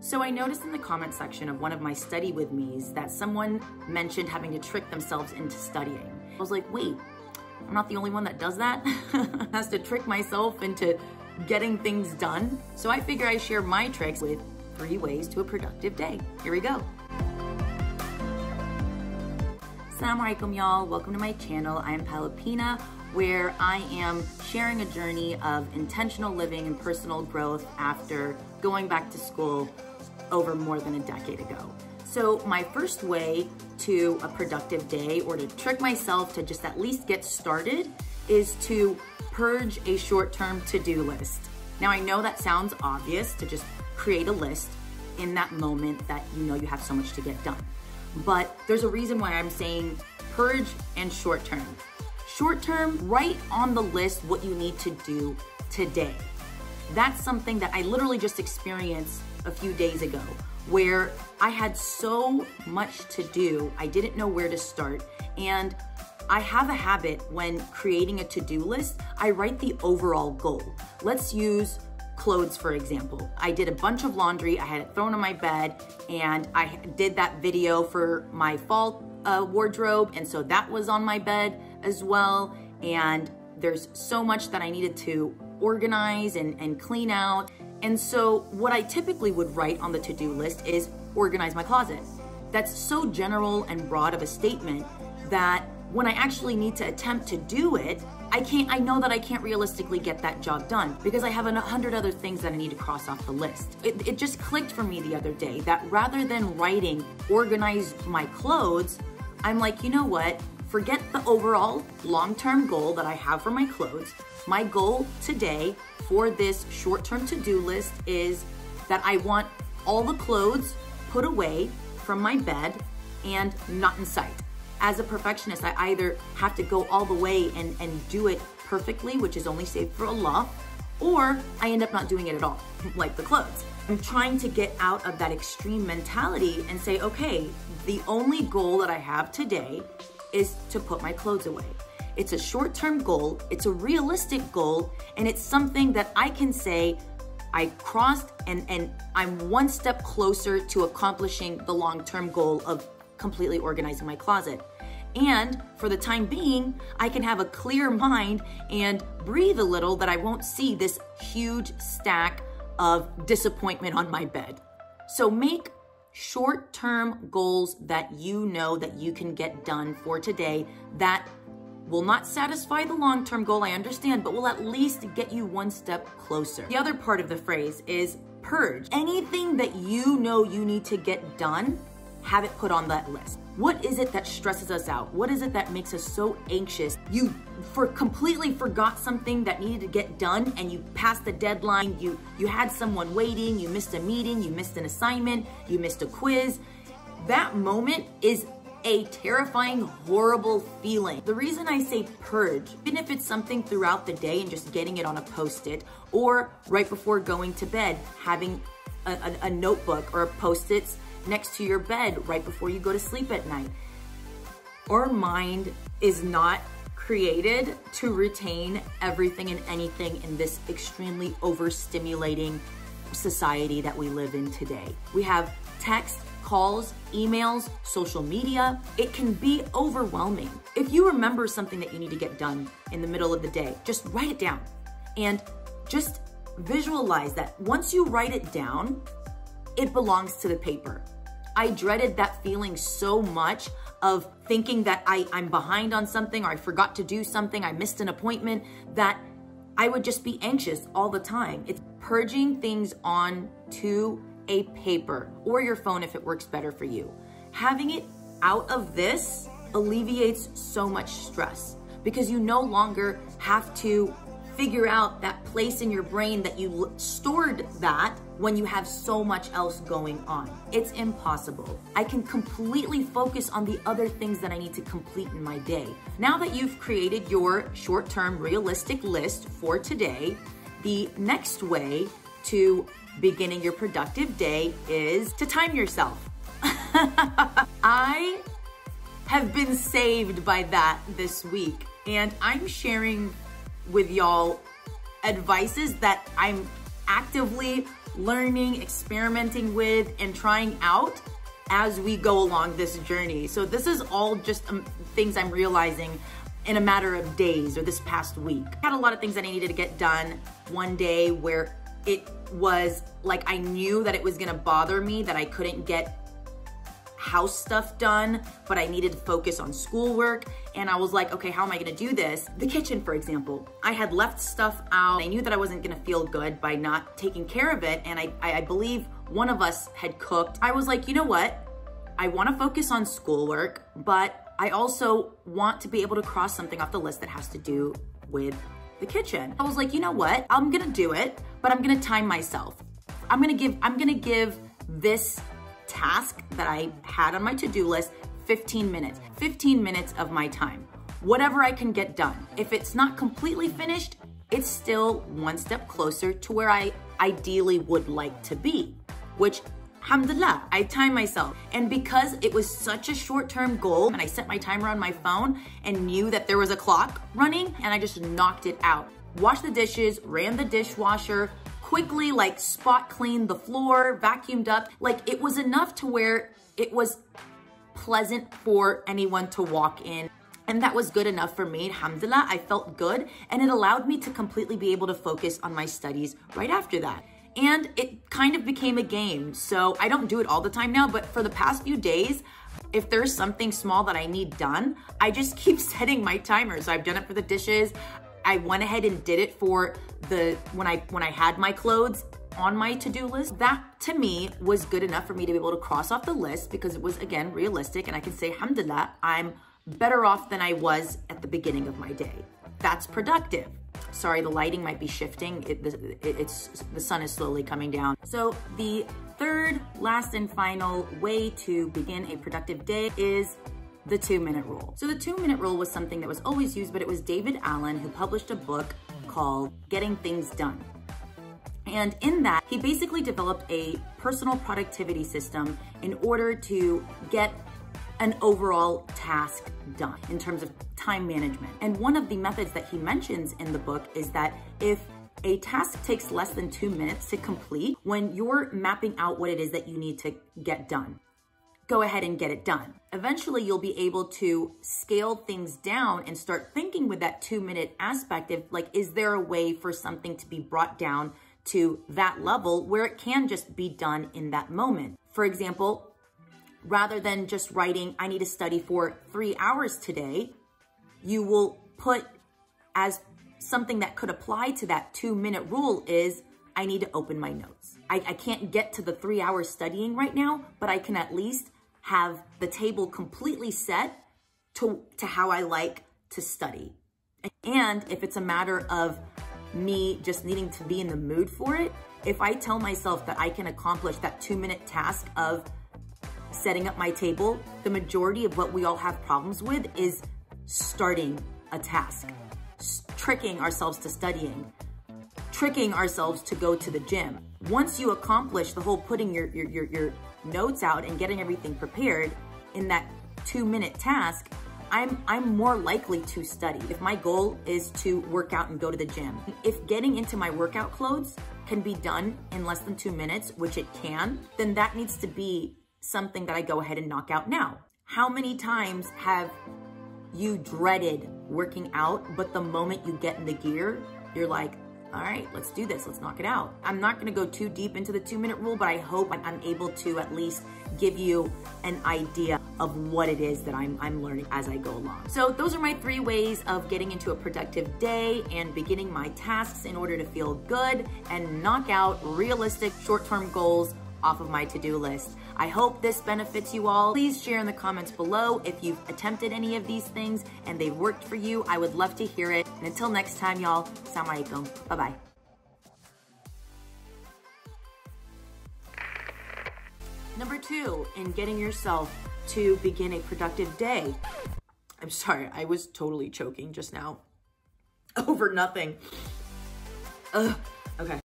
So I noticed in the comment section of one of my study with me's that someone mentioned having to trick themselves into studying. I was like, wait, I'm not the only one that does that? Has to trick myself into getting things done. So I figure I share my tricks with 3 ways to a productive day. Here we go. Assalamu alaikum, y'all. Welcome to my channel, iampalipina, where I am sharing a journey of intentional living and personal growth after going back to school over more than a decade ago. So my first way to a productive day, or to trick myself to just at least get started, is to purge a short-term to-do list. Now I know that sounds obvious, to just create a list in that moment that you know you have so much to get done. But there's a reason why I'm saying purge and short-term. Short-term, write on the list what you need to do today. That's something that I literally just experienced a few days ago, where I had so much to do, I didn't know where to start. And I have a habit when creating a to-do list, I write the overall goal. Let's use clothes, for example. I did a bunch of laundry, I had it thrown on my bed, and I did that video for my fall wardrobe, and so that was on my bed as well. And there's so much that I needed to organize and clean out. And so what I typically would write on the to-do list is organize my closet. That's so general and broad of a statement that when I actually need to attempt to do it, I know that I can't realistically get that job done because I have 100 other things that I need to cross off the list. It just clicked for me the other day that rather than writing, organize my clothes, I'm like, you know what? Forget the overall long-term goal that I have for my clothes. My goal today for this short-term to-do list is that I want all the clothes put away from my bed and not in sight. As a perfectionist, I either have to go all the way and do it perfectly, which is only saved for Allah, or I end up not doing it at all, like the clothes. I'm trying to get out of that extreme mentality and say, okay, the only goal that I have today is to put my clothes away. It's a short-term goal, it's a realistic goal, and it's something that I can say I crossed and I'm one step closer to accomplishing the long-term goal of completely organizing my closet. And for the time being, I can have a clear mind and breathe a little that I won't see this huge stack of disappointment on my bed. So make short-term goals that you know that you can get done for today that will not satisfy the long-term goal, I understand, but will at least get you one step closer. The other part of the phrase is purge. Anything that you know you need to get done, have it put on that list. What is it that stresses us out? What is it that makes us so anxious? You completely forgot something that needed to get done and you passed the deadline, you had someone waiting, you missed a meeting, you missed an assignment, you missed a quiz. That moment is a terrifying, horrible feeling. The reason I say purge, even if it's something throughout the day and just getting it on a Post-it, or right before going to bed, having a notebook or a Post-its next to your bed right before you go to sleep at night. Our mind is not created to retain everything and anything in this extremely overstimulating society that we live in today. We have text, calls, emails, social media. It can be overwhelming. If you remember something that you need to get done in the middle of the day, just write it down and just visualize that once you write it down, it belongs to the paper. I dreaded that feeling so much of thinking that I'm behind on something, or I forgot to do something, I missed an appointment, that I would just be anxious all the time. It's purging things onto a paper or your phone if it works better for you. Having it out of this alleviates so much stress because you no longer have to figure out that place in your brain that you stored that when you have so much else going on. It's impossible. I can completely focus on the other things that I need to complete in my day. Now that you've created your short-term realistic list for today, the next way to beginning your productive day is to time yourself. I have been saved by that this week, and I'm sharing with y'all advices that I'm actively learning, experimenting with, and trying out as we go along this journey. So this is all just things I'm realizing in a matter of days or this past week. I had a lot of things that I needed to get done one day where it was like I knew that it was gonna bother me that I couldn't get house stuff done, but I needed to focus on schoolwork. And I was like, okay, how am I gonna do this? The kitchen, for example, I had left stuff out. I knew that I wasn't gonna feel good by not taking care of it. And I believe one of us had cooked. I was like, you know what? I wanna focus on schoolwork, but I also want to be able to cross something off the list that has to do with the kitchen. I was like, you know what? I'm gonna do it, but I'm gonna time myself. I'm gonna give this task that I had on my to-do list 15 minutes. 15 minutes of my time. Whatever I can get done. If it's not completely finished, it's still one step closer to where I ideally would like to be, which alhamdulillah, I timed myself. And because it was such a short-term goal and I set my timer on my phone and knew that there was a clock running and I just knocked it out. Washed the dishes, ran the dishwasher, quickly like spot cleaned the floor, vacuumed up. Like it was enough to where it was pleasant for anyone to walk in. And that was good enough for me, alhamdulillah. I felt good and it allowed me to completely be able to focus on my studies right after that. And it kind of became a game. So I don't do it all the time now, but for the past few days, if there's something small that I need done, I just keep setting my timer. So I've done it for the dishes. I went ahead and did it for when I had my clothes on my to-do list. That to me was good enough for me to be able to cross off the list because it was, again, realistic. And I can say, alhamdulillah, I'm better off than I was at the beginning of my day. That's productive. Sorry, the lighting might be shifting. The sun is slowly coming down. So the third, last and final way to begin a productive day is the 2-minute rule. So the 2-minute rule was something that was always used, but it was David Allen who published a book called Getting Things Done. And in that, he basically developed a personal productivity system in order to get an overall task done in terms of time management. And one of the methods that he mentions in the book is that if a task takes less than 2 minutes to complete, when you're mapping out what it is that you need to get done, go ahead and get it done. Eventually, you'll be able to scale things down and start thinking with that 2-minute aspect of like, is there a way for something to be brought down to that level where it can just be done in that moment? For example, rather than just writing, I need to study for 3 hours today, you will put as something that could apply to that 2-minute rule is, I need to open my notes. I can't get to the 3 hours studying right now, but I can at least have the table completely set to how I like to study. And if it's a matter of me just needing to be in the mood for it, if I tell myself that I can accomplish that 2-minute task of setting up my table, the majority of what we all have problems with is starting a task, tricking ourselves to studying, tricking ourselves to go to the gym. Once you accomplish the whole putting your notes out and getting everything prepared in that 2-minute task, I'm more likely to study. If my goal is to work out and go to the gym, if getting into my workout clothes can be done in less than 2 minutes, which it can, then that needs to be something that I go ahead and knock out now. How many times have you dreaded working out, but the moment you get in the gear, you're like, all right, let's do this, let's knock it out. I'm not gonna go too deep into the 2-minute rule, but I hope I'm able to at least give you an idea of what it is that I'm learning as I go along. So those are my 3 ways of getting into a productive day and beginning my tasks in order to feel good and knock out realistic short-term goals off of my to-do list. I hope this benefits you all. Please share in the comments below if you've attempted any of these things and they've worked for you. I would love to hear it. And until next time, y'all, assalamu alaikum. Bye-bye. Number 2, in getting yourself to begin a productive day. I'm sorry, I was totally choking just now over nothing. Ugh. Okay.